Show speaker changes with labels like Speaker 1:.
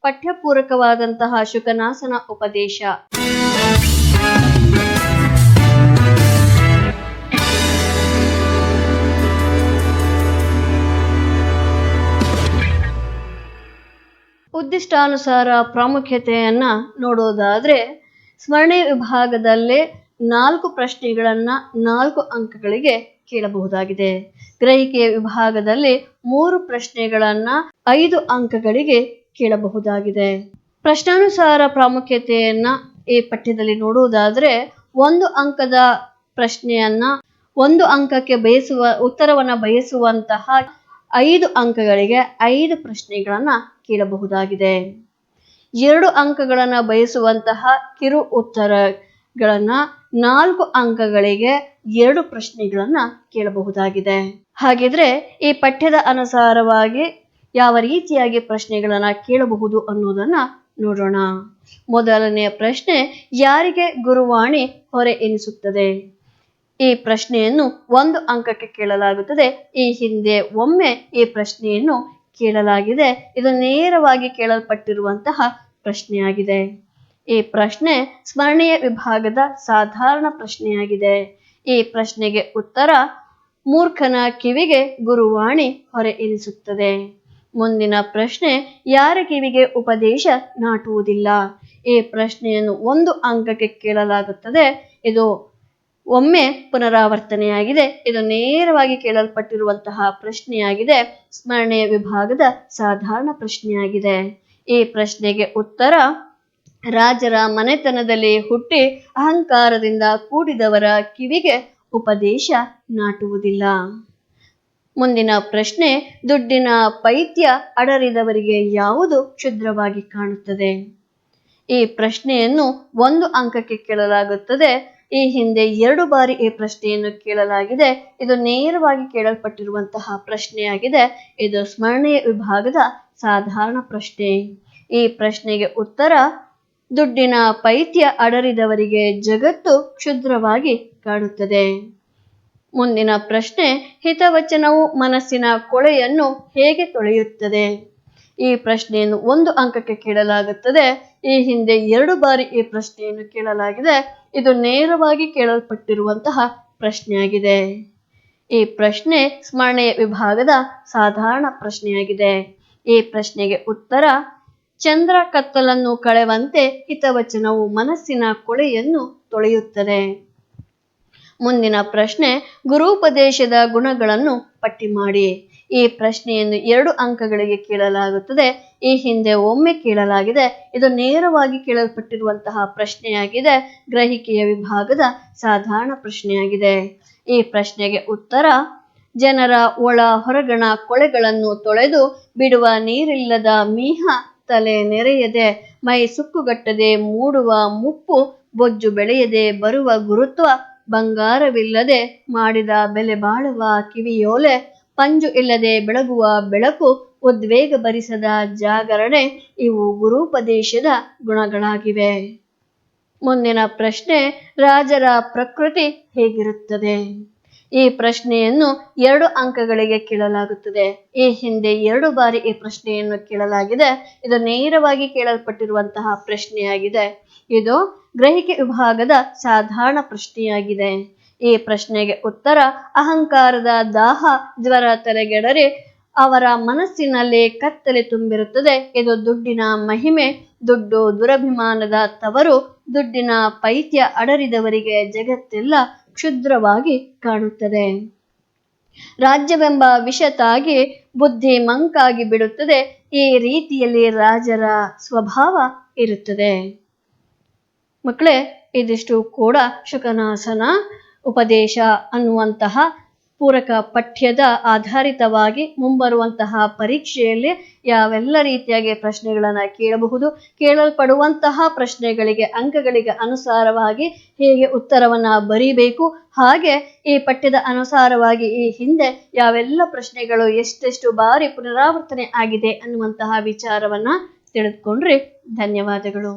Speaker 1: ಪಠ್ಯಪೂರಕವಾದಂತಹ ಶುಕನಾಸನ ಉಪದೇಶ. ಉದ್ದಿಷ್ಟಾನುಸಾರ ಪ್ರಾಮುಖ್ಯತೆಯನ್ನ ನೋಡೋದಾದ್ರೆ, ಸ್ಮರಣೆ ವಿಭಾಗದಲ್ಲೇ 4 ಪ್ರಶ್ನೆಗಳನ್ನ 4 ಅಂಕಗಳಿಗೆ ಕೇಳಬಹುದಾಗಿದೆ. ಗ್ರಹಿಕೆಯ ವಿಭಾಗದಲ್ಲಿ 3 ಪ್ರಶ್ನೆಗಳನ್ನ 5 ಅಂಕಗಳಿಗೆ ಕೇಳಬಹುದಾಗಿದೆ. ಪ್ರಶ್ನಾನುಸಾರ ಪ್ರಾಮುಖ್ಯತೆಯನ್ನ ಈ ಪಠ್ಯದಲ್ಲಿ ನೋಡುವುದಾದ್ರೆ, 1 ಅಂಕದ ಪ್ರಶ್ನೆಯನ್ನ 1 ಅಂಕಕ್ಕೆ ಉತ್ತರವನ್ನ ಬಯಸುವಂತಹ 5 ಅಂಕಗಳಿಗೆ 5 ಪ್ರಶ್ನೆಗಳನ್ನ ಕೇಳಬಹುದಾಗಿದೆ. 2 ಅಂಕಗಳನ್ನ ಬಯಸುವಂತಹ ಕಿರು ಉತ್ತರಗಳನ್ನ 4 ಅಂಕಗಳಿಗೆ 2 ಪ್ರಶ್ನೆಗಳನ್ನ ಕೇಳಬಹುದಾಗಿದೆ. ಹಾಗಿದ್ರೆ ಈ ಪಠ್ಯದ ಅನುಸಾರವಾಗಿ ಯಾವ ರೀತಿಯಾಗಿ ಪ್ರಶ್ನೆಗಳನ್ನ ಕೇಳಬಹುದು ಅನ್ನೋದನ್ನ ನೋಡೋಣ. ಮೊದಲನೆಯ ಪ್ರಶ್ನೆ, ಯಾರಿಗೆ ಗುರುವಾಣಿ ಹೊರೆ ಎನಿಸುತ್ತದೆ? ಈ ಪ್ರಶ್ನೆಯನ್ನು 1 ಅಂಕಕ್ಕೆ ಕೇಳಲಾಗುತ್ತದೆ. ಈ ಹಿಂದೆ ಒಮ್ಮೆ ಈ ಪ್ರಶ್ನೆಯನ್ನು ಕೇಳಲಾಗಿದೆ. ಇದು ನೇರವಾಗಿ ಕೇಳಲ್ಪಟ್ಟಿರುವಂತಹ ಪ್ರಶ್ನೆಯಾಗಿದೆ. ಈ ಪ್ರಶ್ನೆ ಸ್ಮರಣೆಯ ವಿಭಾಗದ ಸಾಧಾರಣ ಪ್ರಶ್ನೆಯಾಗಿದೆ. ಈ ಪ್ರಶ್ನೆಗೆ ಉತ್ತರ, ಮೂರ್ಖನ ಕಿವಿಗೆ ಗುರುವಾಣಿ ಹೊರೆ ಎನಿಸುತ್ತದೆ. ಮುಂದಿನ ಪ್ರಶ್ನೆ, ಯಾರ ಕಿವಿಗೆ ಉಪದೇಶ ನಾಟುವುದಿಲ್ಲ? ಈ ಪ್ರಶ್ನೆಯನ್ನು 1 ಅಂಕಕ್ಕೆ ಕೇಳಲಾಗುತ್ತದೆ. ಇದು ಒಮ್ಮೆ ಪುನರಾವರ್ತನೆಯಾಗಿದೆ. ಇದು ನೇರವಾಗಿ ಕೇಳಲ್ಪಟ್ಟಿರುವಂತಹ ಪ್ರಶ್ನೆಯಾಗಿದೆ. ಸ್ಮರಣೆಯ ವಿಭಾಗದ ಸಾಧಾರಣ ಪ್ರಶ್ನೆಯಾಗಿದೆ. ಈ ಪ್ರಶ್ನೆಗೆ ಉತ್ತರ, ರಾಜರ ಮನೆತನದಲ್ಲಿ ಹುಟ್ಟಿ ಅಹಂಕಾರದಿಂದ ಕೂಡಿದವರ ಕಿವಿಗೆ ಉಪದೇಶ ನಾಟುವುದಿಲ್ಲ. ಮುಂದಿನ ಪ್ರಶ್ನೆ, ದುಡ್ಡಿನ ಪೈತ್ಯ ಅಡರಿದವರಿಗೆ ಯಾವುದು ಕ್ಷುದ್ರವಾಗಿ ಕಾಣುತ್ತದೆ? ಈ ಪ್ರಶ್ನೆಯನ್ನು 1 ಅಂಕಕ್ಕೆ ಕೇಳಲಾಗುತ್ತದೆ. ಈ ಹಿಂದೆ 2 ಬಾರಿ ಈ ಪ್ರಶ್ನೆಯನ್ನು ಕೇಳಲಾಗಿದೆ. ಇದು ನೇರವಾಗಿ ಕೇಳಲ್ಪಟ್ಟಿರುವಂತಹ ಪ್ರಶ್ನೆಯಾಗಿದೆ. ಇದು ಸ್ಮರಣೆಯ ವಿಭಾಗದ ಸಾಧಾರಣ ಪ್ರಶ್ನೆ. ಈ ಪ್ರಶ್ನೆಗೆ ಉತ್ತರ, ದುಡ್ಡಿನ ಪೈತ್ಯ ಅಡರಿದವರಿಗೆ ಜಗತ್ತು ಕ್ಷುದ್ರವಾಗಿ ಕಾಣುತ್ತದೆ. ಮುಂದಿನ ಪ್ರಶ್ನೆ, ಹಿತವಚನವು ಮನಸ್ಸಿನ ಕೊಳೆಯನ್ನು ಹೇಗೆ ತೊಳೆಯುತ್ತದೆ? ಈ ಪ್ರಶ್ನೆಯನ್ನು 1 ಅಂಕಕ್ಕೆ ಕೇಳಲಾಗುತ್ತದೆ. ಈ ಹಿಂದೆ 2 ಬಾರಿ ಈ ಪ್ರಶ್ನೆಯನ್ನು ಕೇಳಲಾಗಿದೆ. ಇದು ನೇರವಾಗಿ ಕೇಳಲ್ಪಟ್ಟಿರುವಂತಹ ಪ್ರಶ್ನೆಯಾಗಿದೆ. ಈ ಪ್ರಶ್ನೆ ಸ್ಮರಣೆಯ ವಿಭಾಗದ ಸಾಧಾರಣ ಪ್ರಶ್ನೆಯಾಗಿದೆ. ಈ ಪ್ರಶ್ನೆಗೆ ಉತ್ತರ, ಚಂದ್ರ ಕತ್ತಲನ್ನು ಕಳೆವಂತೆ ಹಿತವಚನವು ಮನಸ್ಸಿನ ಕೊಳೆಯನ್ನು ತೊಳೆಯುತ್ತದೆ. ಮುಂದಿನ ಪ್ರಶ್ನೆ, ಗುರೂಪದೇಶದ ಗುಣಗಳನ್ನು ಪಟ್ಟಿ ಮಾಡಿ. ಈ ಪ್ರಶ್ನೆಯನ್ನು 2 ಅಂಕಗಳಿಗೆ ಕೇಳಲಾಗುತ್ತದೆ. ಈ ಹಿಂದೆ ಒಮ್ಮೆ ಕೇಳಲಾಗಿದೆ. ಇದು ನೇರವಾಗಿ ಕೇಳಲ್ಪಟ್ಟಿರುವಂತಹ ಪ್ರಶ್ನೆಯಾಗಿದೆ. ಗ್ರಹಿಕೆಯ ವಿಭಾಗದ ಸಾಧಾರಣ ಪ್ರಶ್ನೆಯಾಗಿದೆ. ಈ ಪ್ರಶ್ನೆಗೆ ಉತ್ತರ, ಜನರ ಒಳ ಹೊರಗಣ ಕೊಳೆಗಳನ್ನು ತೊಳೆದು ಬಿಡುವ ನೀರಿಲ್ಲದ ಮೀಹ ತಲೆ ನೆರೆಯದೆ ಮೈ ಸುಕ್ಕುಗಟ್ಟದೆ ಮೂಡುವ ಮುಪ್ಪು ಬೊಜ್ಜು ಬೆಳೆಯದೆ ಬರುವ ಗುರುತ್ವ ಬಂಗಾರವಿಲ್ಲದೆ ಮಾಡಿದ ಬೆಲೆ ಬಾಳುವ ಕಿವಿಯೋಲೆ ಪಂಜು ಇಲ್ಲದೆ ಬೆಳಗುವ ಬೆಳಕು ಉದ್ವೇಗ ಭರಿಸದ ಜಾಗರಣೆ ಇವು ಗುರೂಪದೇಶದ ಗುಣಗಳಾಗಿವೆ. ಮುಂದಿನ ಪ್ರಶ್ನೆ, ರಾಜರ ಪ್ರಕೃತಿ ಹೇಗಿರುತ್ತದೆ? ಈ ಪ್ರಶ್ನೆಯನ್ನು 2 ಅಂಕಗಳಿಗೆ ಕೇಳಲಾಗುತ್ತದೆ. ಈ ಹಿಂದೆ 2 ಬಾರಿ ಈ ಪ್ರಶ್ನೆಯನ್ನು ಕೇಳಲಾಗಿದೆ. ಇದು ನೇರವಾಗಿ ಕೇಳಲ್ಪಟ್ಟಿರುವಂತಹ ಪ್ರಶ್ನೆಯಾಗಿದೆ. ಇದು ಗ್ರಹಿಕೆ ವಿಭಾಗದ ಸಾಧಾರಣ ಪ್ರಶ್ನೆಯಾಗಿದೆ. ಈ ಪ್ರಶ್ನೆಗೆ ಉತ್ತರ, ಅಹಂಕಾರದ ದಾಹ ಜ್ವರ ತಲೆಗೆಡರೆ ಅವರ ಮನಸ್ಸಿನಲ್ಲಿ ಕತ್ತಲೆ ತುಂಬಿರುತ್ತದೆ. ಇದು ದುಡ್ಡಿನ ಮಹಿಮೆ, ದುಡ್ಡು ದುರಭಿಮಾನದ ತವರು. ದುಡ್ಡಿನ ಪೈತ್ಯ ಅಡರಿದವರಿಗೆ ಜಗತ್ತೆಲ್ಲ ಕ್ಷುದ್ರವಾಗಿ ಕಾಣುತ್ತದೆ. ರಾಜ್ಯವೆಂಬ ವಿಷ ತಾಗಿ ಬುದ್ಧಿ ಮಂಕಾಗಿ ಬಿಡುತ್ತದೆ. ಈ ರೀತಿಯಲ್ಲಿ ರಾಜರ ಸ್ವಭಾವ ಇರುತ್ತದೆ. ಮಕ್ಕಳೇ, ಇದಿಷ್ಟು ಕೂಡ ಶುಕನಾಸನ ಉಪದೇಶ ಅನ್ನುವಂತಹ ಪೂರಕ ಪಠ್ಯದ ಆಧಾರಿತವಾಗಿ ಮುಂಬರುವಂತಹ ಪರೀಕ್ಷೆಯಲ್ಲಿ ಯಾವೆಲ್ಲ ರೀತಿಯಾಗಿ ಪ್ರಶ್ನೆಗಳನ್ನು ಕೇಳಬಹುದು, ಕೇಳಲ್ಪಡುವಂತಹ ಪ್ರಶ್ನೆಗಳಿಗೆ ಅಂಕಗಳಿಗೆ ಅನುಸಾರವಾಗಿ ಹೇಗೆ ಉತ್ತರವನ್ನ ಬರೀಬೇಕು, ಹಾಗೆ ಈ ಪಠ್ಯದ ಅನುಸಾರವಾಗಿ ಈ ಹಿಂದೆ ಯಾವೆಲ್ಲ ಪ್ರಶ್ನೆಗಳು ಎಷ್ಟೆಷ್ಟು ಬಾರಿ ಪುನರಾವರ್ತನೆ ಆಗಿದೆ ಅನ್ನುವಂತಹ ವಿಚಾರವನ್ನ ತಿಳಿದುಕೊಂಡ್ರೆ ಧನ್ಯವಾದಗಳು.